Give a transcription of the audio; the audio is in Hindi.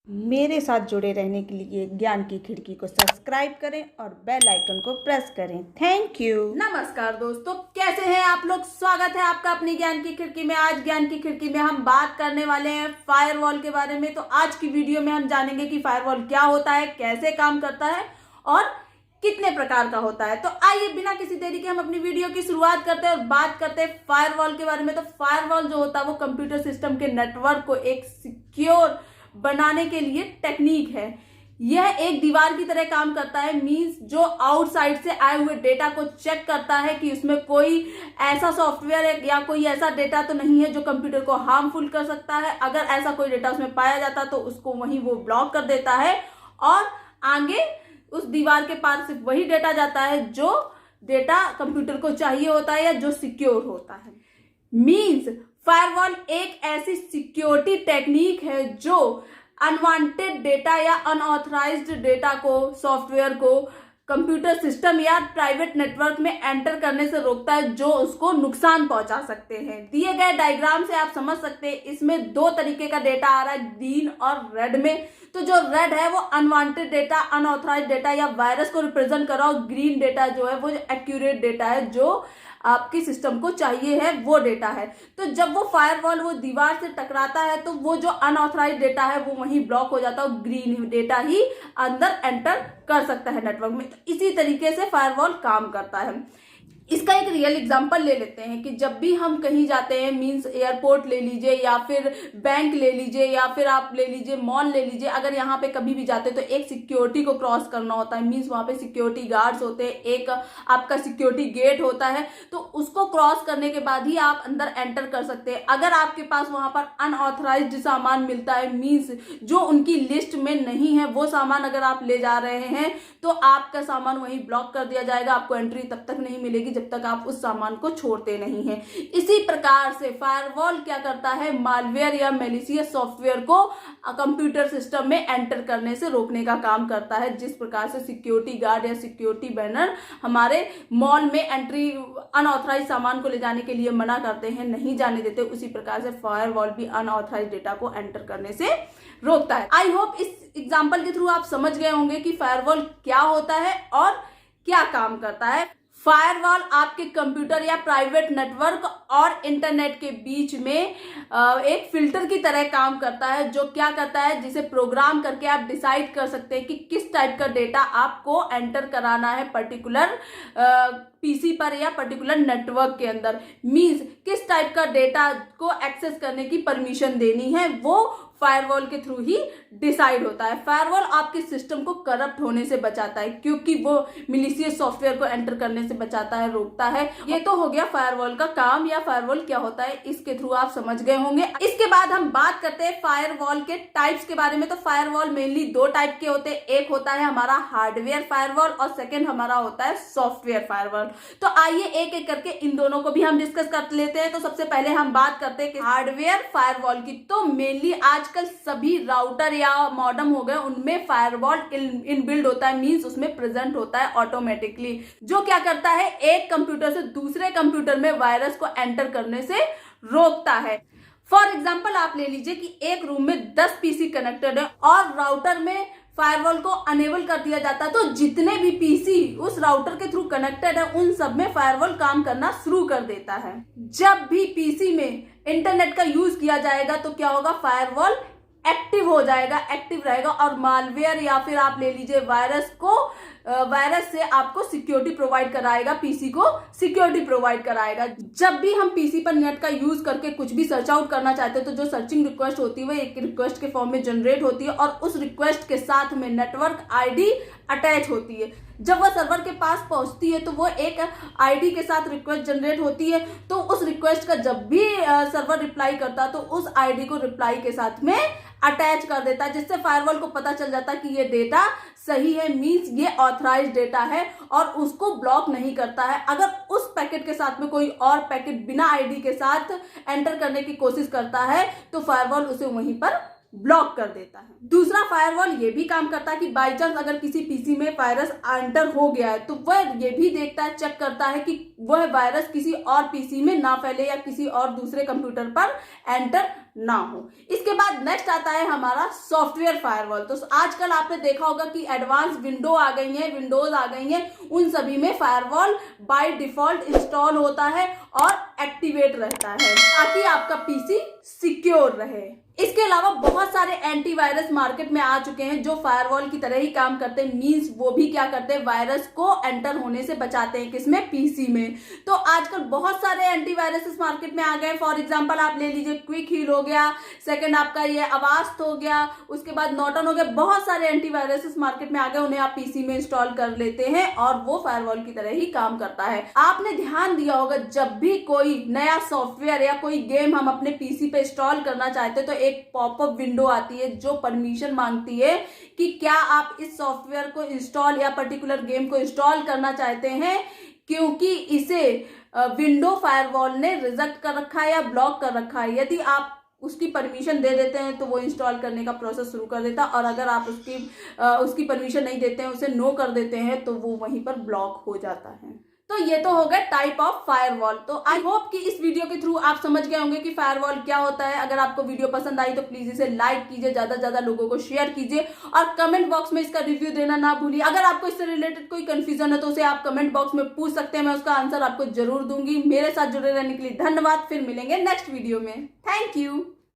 मेरे साथ जुड़े रहने के लिए ज्ञान की खिड़की को सब्सक्राइब करें और बेल आइकन को प्रेस करें। Thank you. नमस्कार दोस्तों, कैसे हैं आप लोग। स्वागत है आपका अपनी ज्ञान की खिड़की में। आज ज्ञान की खिड़की में हम बात करने वाले हैं फायरवॉल के बारे में। तो आज की वीडियो में हम जानेंगे कि फायरवॉल क्या होता है, कैसे काम करता है और कितने प्रकार का होता है। तो आइए बिना किसी देरी के हम अपनी वीडियो की शुरुआत करते हैं और बात करते हैं फायरवॉल के बारे में। तो फायरवॉल जो होता है वो कंप्यूटर सिस्टम के नेटवर्क को एक सिक्योर बनाने के लिए टेक्निक है। यह एक दीवार की तरह काम करता है। मींस जो आउटसाइड से आए हुए डेटा को चेक करता है कि उसमें कोई ऐसा सॉफ्टवेयर या कोई ऐसा डेटा तो नहीं है जो कंप्यूटर को हार्मफुल कर सकता है। अगर ऐसा कोई डेटा उसमें पाया जाता तो उसको वहीं वो ब्लॉक कर देता है और आगे उस दीवार के पार सिर्फ वही डेटा जाता है जो डेटा कंप्यूटर को चाहिए होता है या जो सिक्योर होता है। मींस फायरवॉल एक ऐसी सिक्योरिटी टेक्निक है जो अनवांटेड डेटा या अनऑथराइज्ड डेटा को, सॉफ्टवेयर को कंप्यूटर सिस्टम या प्राइवेट नेटवर्क में एंटर करने से रोकता है जो उसको नुकसान पहुंचा सकते हैं। दिए गए डायग्राम से आप समझ सकते हैं इसमें दो तरीके का डेटा आ रहा है, ग्रीन और रेड में। तो जो रेड है वो अनवांटेड डेटा, अनऑथराइज्ड डेटा या वायरस को रिप्रेजेंट कर रहा है। ग्रीन डेटा जो है वो एक्यूरेट डेटा है, जो आपके सिस्टम को चाहिए है, वो डेटा है। तो जब वो फायरवॉल वो दीवार से टकराता है तो वो जो अनऑथराइज्ड डेटा है वो वहीं ब्लॉक हो जाता है, ग्रीन डेटा ही अंदर एंटर कर सकता है नेटवर्क में। तो इसी तरीके से फायरवॉल काम करता है। इसका एक रियल एग्जांपल ले लेते हैं कि जब भी हम कहीं जाते हैं, मींस एयरपोर्ट ले लीजिए या फिर बैंक ले लीजिए या फिर आप ले लीजिए मॉल ले लीजिए। अगर यहाँ पे कभी भी जाते हैं तो एक सिक्योरिटी को क्रॉस करना होता है। मींस वहां पे सिक्योरिटी गार्ड्स होते हैं, एक आपका सिक्योरिटी गेट होता है। तो उसको क्रॉस करने के बाद ही आप अंदर एंटर कर सकते हैं। अगर आपके पास वहां पर अनऑथराइज्ड सामान मिलता है, मींस जो उनकी लिस्ट में नहीं है, वो सामान अगर आप ले जा रहे हैं तो आपका सामान वहीं ब्लॉक कर दिया जाएगा। आपको एंट्री तब तक नहीं मिलेगी जब तक आप उस सामान को छोड़ते नहीं हैं। इसी प्रकार से फायरवॉल क्या करता है, मालवेयर या मैलिशियस सॉफ्टवेयर को कंप्यूटर सिस्टम में एंटर करने से रोकने का काम करता है। जिस प्रकार से सिक्योरिटी गार्ड या सिक्योरिटी बैनर हमारे मॉल में एंट्री, अनऑथराइज सामान को ले जाने के लिए मना करते हैं, नहीं जाने देते, उसी प्रकार से फायरवॉल भी अनऑथराइज डेटा को एंटर करने से रोकता है। आई होप इस एग्जाम्पल के थ्रू आप समझ गए होंगे कि फायरवॉल क्या होता है और क्या काम करता है। फायरवॉल आपके कंप्यूटर या प्राइवेट नेटवर्क और इंटरनेट के बीच में एक फिल्टर की तरह काम करता है, जो क्या करता है, जिसे प्रोग्राम करके आप डिसाइड कर सकते हैं कि किस टाइप का डेटा आपको एंटर कराना है पर्टिकुलर पीसी पर या पर्टिकुलर नेटवर्क के अंदर। मींस किस टाइप का डेटा को एक्सेस करने की परमिशन देनी है वो फायरवॉल के थ्रू ही डिसाइड होता है। फायरवॉल आपके सिस्टम को करप्ट होने से बचाता है क्योंकि वो मिलिशियस सॉफ्टवेयर को एंटर करने से बचाता है, रोकता है। ये तो हो गया फायरवॉल का काम या फायरवॉल क्या होता है, इसके थ्रू आप समझ गए होंगे। इसके बाद हम बात करते हैं फायरवॉल के टाइप्स के बारे में। तो फायरवॉल मेनली दो टाइप के होते हैं। एक होता है हमारा हार्डवेयर फायरवॉल और सेकेंड हमारा होता है सॉफ्टवेयर फायरवॉल। तो आइए एक एक करके इन दोनों को भी हम डिस्कस कर लेते हैं। तो सबसे पहले हम बात करते हैं कि हार्डवेयर फायरवॉल की। तो मेनली आजकल सभी राउटर या मॉडेम हो गए, उनमें फायरवॉल इनबिल्ड होता है। मींस उसमें प्रेजेंट होता है ऑटोमेटिकली, जो क्या करता है, एक कंप्यूटर से दूसरे कंप्यूटर में वायरस को एंटर करने से रोकता है। फॉर एग्जाम्पल आप ले लीजिए कि एक रूम में 10 पीसी कनेक्टेड है और राउटर में फायरवॉल को अनेबल कर दिया जाता है। तो जितने भी पीसी उस राउटर के थ्रू कनेक्टेड है उन सब में फायरवॉल काम करना शुरू कर देता है। जब भी पीसी में इंटरनेट का यूज किया जाएगा तो क्या होगा, फायरवॉल एक्टिव हो जाएगा, एक्टिव रहेगा और मालवेयर या फिर आप ले लीजिए वायरस से आपको सिक्योरिटी प्रोवाइड कराएगा, पीसी को सिक्योरिटी प्रोवाइड कराएगा। जब भी हम पीसी पर नेट का यूज करके कुछ भी सर्च आउट करना चाहते हैं तो जो सर्चिंग रिक्वेस्ट होती है वो एक रिक्वेस्ट के फॉर्म में जनरेट होती है और उस रिक्वेस्ट के साथ में नेटवर्क आईडी अटैच होती है। जब वह सर्वर के पास पहुंचती है तो वो एक आईडी के साथ रिक्वेस्ट जनरेट होती है। तो उस रिक्वेस्ट का जब भी सर्वर रिप्लाई करता है तो उस आईडी को रिप्लाई के साथ में अटैच कर देता है, जिससे फायरवॉल को पता चल जाता है कि ये डेटा सही है, मींस ये ऑथराइज्ड डेटा है और उसको ब्लॉक नहीं करता है। अगर उस पैकेट के साथ में कोई और पैकेट बिना आईडी के साथ एंटर करने की कोशिश करता है तो फायरवॉल उसे वहीं पर ब्लॉक कर देता है। दूसरा फायरवॉल ये भी काम करता है कि बाई चांस अगर किसी पीसी में वायरस एंटर हो गया है तो वह ये भी देखता है, चेक करता है कि वह वायरस किसी और पीसी में ना फैले या किसी और दूसरे कंप्यूटर पर एंटर ना हो। इसके बाद नेक्स्ट आता है हमारा सॉफ्टवेयर फायरवॉल। तो आजकल आपने देखा होगा कि एडवांस विंडो आ गई है, विंडोज आ गई हैं, उन सभी में फायरवॉल बाय डिफॉल्ट इंस्टॉल होता है और एक्टिवेट रहता है ताकि आपका पीसी सिक्योर रहे। इसके अलावा बहुत सारे एंटीवायरस मार्केट में आ चुके हैं जो फायरवॉल की तरह ही काम करते हैं। मींस वो भी क्या करते हैं, वायरस को एंटर होने से बचाते हैं। किसमें? पीसी में। तो आजकल बहुत सारे एंटीवायरस मार्केट में आ गए। फॉर एग्जांपल आप ले लीजिए क्विक हील हो गया, सेकंड आपका ये अवास्ट हो गया, उसके बाद नॉर्टन हो गया। बहुत सारे एंटीवायरस मार्केट में आ गए, उन्हें आप पीसी में इंस्टॉल कर लेते हैं और वो फायरवॉल की तरह ही काम करता है। आपने ध्यान दिया होगा जब भी कोई नया सॉफ्टवेयर या कोई गेम हम अपने पीसी पे इंस्टॉल करना चाहते हैं तो एक पॉपअप विंडो आती है जो परमिशन मांगती है कि क्या आप इस सॉफ्टवेयर को इंस्टॉल या पर्टिकुलर गेम को इंस्टॉल करना चाहते हैं, क्योंकि इसे विंडो फायरवॉल ने रिजेक्ट कर रखा है या ब्लॉक कर रखा है। यदि आप उसकी परमिशन दे देते हैं तो वो इंस्टॉल करने का प्रोसेस शुरू कर देता है, और अगर आप उसकी परमिशन नहीं देते हैं, उसे नो कर देते हैं, तो वो वहीं पर ब्लॉक हो जाता है। तो ये तो हो गए टाइप ऑफ फायरवॉल। तो आई होप कि इस वीडियो के थ्रू आप समझ गए होंगे कि फायरवॉल क्या होता है। अगर आपको वीडियो पसंद आई तो प्लीज इसे लाइक कीजिए, ज्यादा से ज्यादा लोगों को शेयर कीजिए और कमेंट बॉक्स में इसका रिव्यू देना ना भूलिए। अगर आपको इससे रिलेटेड कोई कंफ्यूजन है तो उसे आप कमेंट बॉक्स में पूछ सकते हैं, मैं उसका आंसर आपको जरूर दूंगी। मेरे साथ जुड़े रहने के लिए धन्यवाद। फिर मिलेंगे नेक्स्ट वीडियो में। Thank you.